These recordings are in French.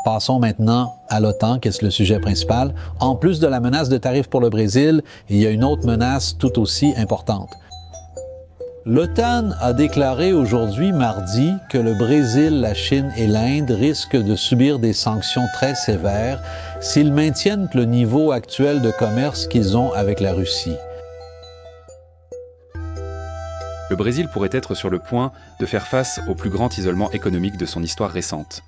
Passons maintenant à l'OTAN, qui est le sujet principal. En plus de la menace de tarifs pour le Brésil, il y a une autre menace tout aussi importante. L'OTAN a déclaré aujourd'hui, mardi, que le Brésil, la Chine et l'Inde risquent de subir des sanctions très sévères s'ils maintiennent le niveau actuel de commerce qu'ils ont avec la Russie. Le Brésil pourrait être sur le point de faire face au plus grand isolement économique de son histoire récente.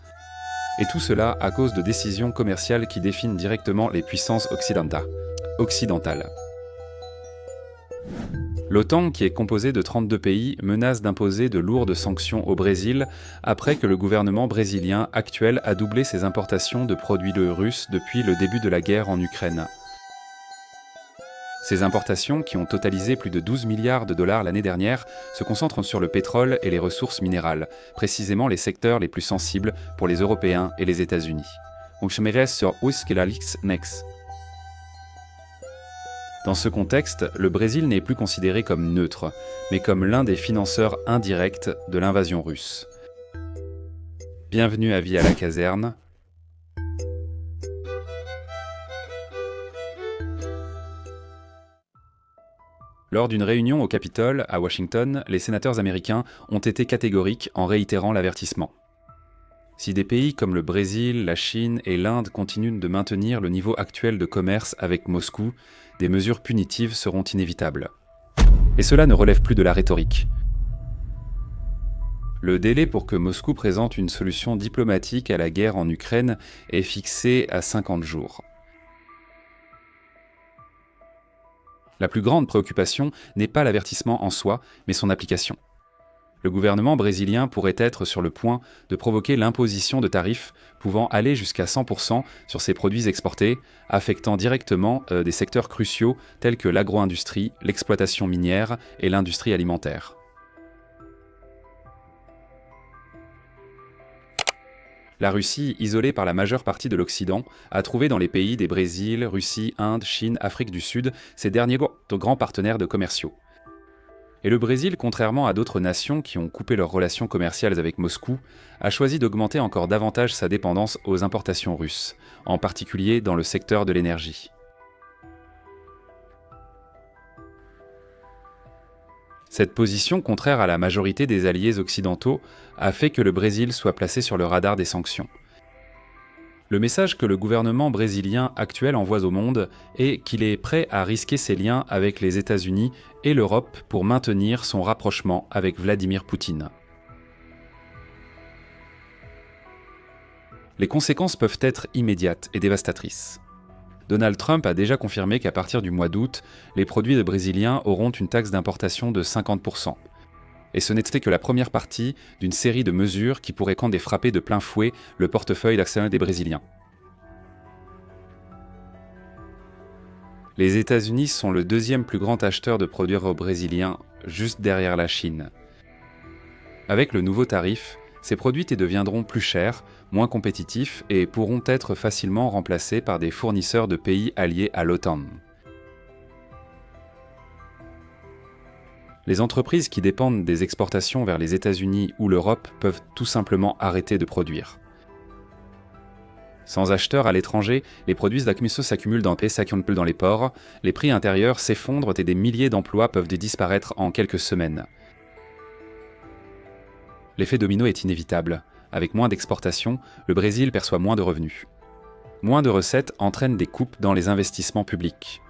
Et tout cela à cause de décisions commerciales qui définissent directement les puissances occidentales. L'OTAN, qui est composée de 32 pays, menace d'imposer de lourdes sanctions au Brésil après que le gouvernement brésilien actuel a doublé ses importations de produits russes depuis le début de la guerre en Ukraine. Ces importations, qui ont totalisé plus de 12 milliards de dollars l'année dernière, se concentrent sur le pétrole et les ressources minérales, précisément les secteurs les plus sensibles pour les Européens et les États-Unis. Dans ce contexte, le Brésil n'est plus considéré comme neutre, mais comme l'un des financeurs indirects de l'invasion russe. Bienvenue à Vie à la caserne. Lors d'une réunion au Capitole, à Washington, les sénateurs américains ont été catégoriques en réitérant l'avertissement. Si des pays comme le Brésil, la Chine et l'Inde continuent de maintenir le niveau actuel de commerce avec Moscou, des mesures punitives seront inévitables. Et cela ne relève plus de la rhétorique. Le délai pour que Moscou présente une solution diplomatique à la guerre en Ukraine est fixé à 50 jours. La plus grande préoccupation n'est pas l'avertissement en soi, mais son application. Le gouvernement brésilien pourrait être sur le point de provoquer l'imposition de tarifs pouvant aller jusqu'à 100% sur ses produits exportés, affectant directement des secteurs cruciaux tels que l'agro-industrie, l'exploitation minière et l'industrie alimentaire. La Russie, isolée par la majeure partie de l'Occident, a trouvé dans les pays des Brésil, Russie, Inde, Chine, Afrique du Sud ses derniers grands partenaires commerciaux. Et le Brésil, contrairement à d'autres nations qui ont coupé leurs relations commerciales avec Moscou, a choisi d'augmenter encore davantage sa dépendance aux importations russes, en particulier dans le secteur de l'énergie. Cette position, contraire à la majorité des alliés occidentaux, a fait que le Brésil soit placé sur le radar des sanctions. Le message que le gouvernement brésilien actuel envoie au monde est qu'il est prêt à risquer ses liens avec les États-Unis et l'Europe pour maintenir son rapprochement avec Vladimir Poutine. Les conséquences peuvent être immédiates et dévastatrices. Donald Trump a déjà confirmé qu'à partir du mois d'août, les produits brésiliens auront une taxe d'importation de 50%. Et ce n'était que la première partie d'une série de mesures qui pourraient compter frapper de plein fouet le portefeuille d'actionnaires des Brésiliens. Les États-Unis sont le deuxième plus grand acheteur de produits brésiliens, juste derrière la Chine. Avec le nouveau tarif, ces produits deviendront plus chers, moins compétitifs et pourront être facilement remplacés par des fournisseurs de pays alliés à l'OTAN. Les entreprises qui dépendent des exportations vers les États-Unis ou l'Europe peuvent tout simplement arrêter de produire. Sans acheteurs à l'étranger, les produits s'accumulent dans les ports, les prix intérieurs s'effondrent et des milliers d'emplois peuvent disparaître en quelques semaines. L'effet domino est inévitable. Avec moins d'exportations, le Brésil perçoit moins de revenus. Moins de recettes entraînent des coupes dans les investissements publics.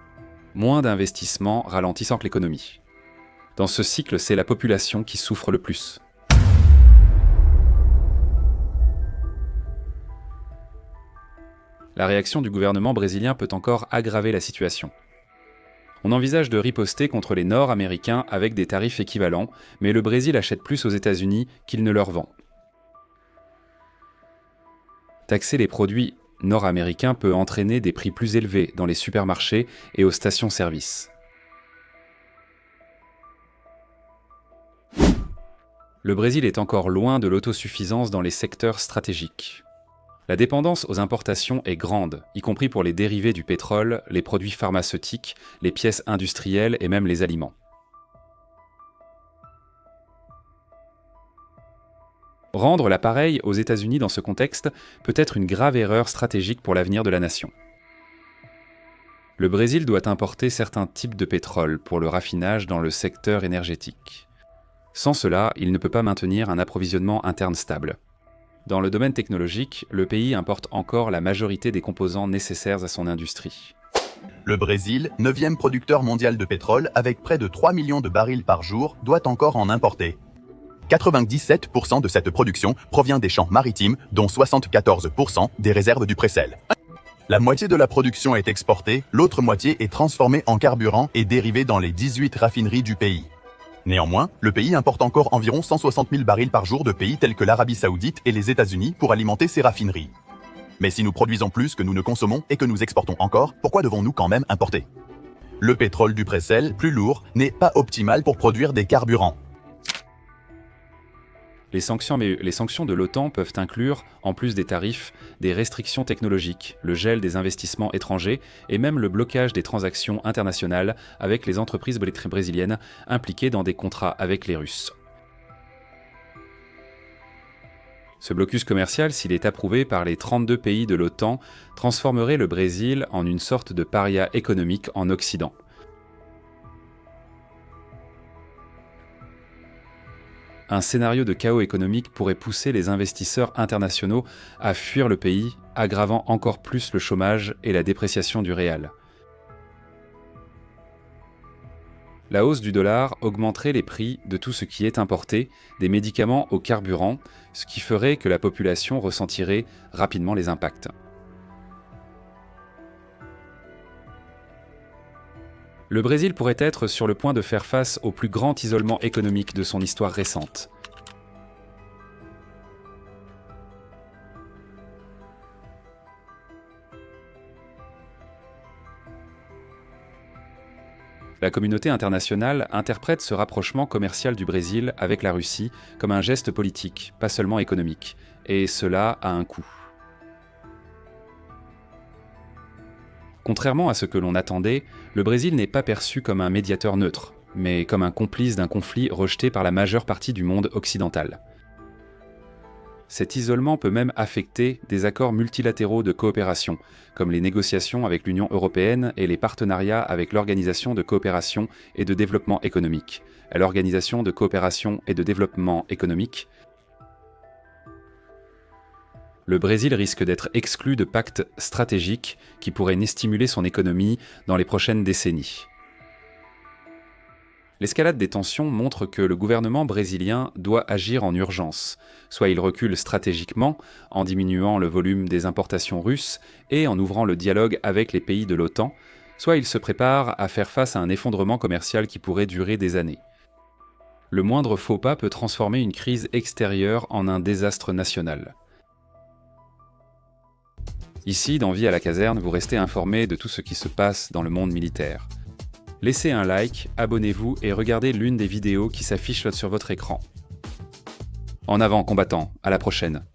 Moins d'investissements ralentissant l'économie. Dans ce cycle, c'est la population qui souffre le plus. La réaction du gouvernement brésilien peut encore aggraver la situation. On envisage de riposter contre les Nord-Américains avec des tarifs équivalents, mais le Brésil achète plus aux États-Unis qu'il ne leur vend. Taxer les produits nord-américains peut entraîner des prix plus élevés dans les supermarchés et aux stations-service. Le Brésil est encore loin de l'autosuffisance dans les secteurs stratégiques. La dépendance aux importations est grande, y compris pour les dérivés du pétrole, les produits pharmaceutiques, les pièces industrielles et même les aliments. Rendre l'appareil aux États-Unis dans ce contexte peut être une grave erreur stratégique pour l'avenir de la nation. Le Brésil doit importer certains types de pétrole pour le raffinage dans le secteur énergétique. Sans cela, il ne peut pas maintenir un approvisionnement interne stable. Dans le domaine technologique, le pays importe encore la majorité des composants nécessaires à son industrie. Le Brésil, 9e producteur mondial de pétrole avec près de 3 millions de barils par jour, doit encore en importer. 97% de cette production provient des champs maritimes, dont 74% des réserves du pré-sel. La moitié de la production est exportée, l'autre moitié est transformée en carburant et dérivée dans les 18 raffineries du pays. Néanmoins, le pays importe encore environ 160 000 barils par jour de pays tels que l'Arabie Saoudite et les États-Unis pour alimenter ces raffineries. Mais si nous produisons plus que nous ne consommons et que nous exportons encore, pourquoi devons-nous quand même importer? Le pétrole du pré-sel, plus lourd, n'est pas optimal pour produire des carburants. Les sanctions de l'OTAN peuvent inclure, en plus des tarifs, des restrictions technologiques, le gel des investissements étrangers et même le blocage des transactions internationales avec les entreprises brésiliennes impliquées dans des contrats avec les Russes. Ce blocus commercial, s'il est approuvé par les 32 pays de l'OTAN, transformerait le Brésil en une sorte de paria économique en Occident. Un scénario de chaos économique pourrait pousser les investisseurs internationaux à fuir le pays, aggravant encore plus le chômage et la dépréciation du réal. La hausse du dollar augmenterait les prix de tout ce qui est importé, des médicaments au carburant, ce qui ferait que la population ressentirait rapidement les impacts. Le Brésil pourrait être sur le point de faire face au plus grand isolement économique de son histoire récente. La communauté internationale interprète ce rapprochement commercial du Brésil avec la Russie comme un geste politique, pas seulement économique, et cela a un coût. Contrairement à ce que l'on attendait, le Brésil n'est pas perçu comme un médiateur neutre, mais comme un complice d'un conflit rejeté par la majeure partie du monde occidental. Cet isolement peut même affecter des accords multilatéraux de coopération, comme les négociations avec l'Union européenne et les partenariats avec l'Organisation de coopération et de développement économique, l'Organisation de coopération et de développement économique. Le Brésil risque d'être exclu de pactes stratégiques qui pourraient stimuler son économie dans les prochaines décennies. L'escalade des tensions montre que le gouvernement brésilien doit agir en urgence. Soit il recule stratégiquement en diminuant le volume des importations russes et en ouvrant le dialogue avec les pays de l'OTAN, soit il se prépare à faire face à un effondrement commercial qui pourrait durer des années. Le moindre faux pas peut transformer une crise extérieure en un désastre national. Ici, dans Vie à la caserne, vous restez informé de tout ce qui se passe dans le monde militaire. Laissez un like, abonnez-vous et regardez l'une des vidéos qui s'affiche sur votre écran. En avant, combattants, à la prochaine.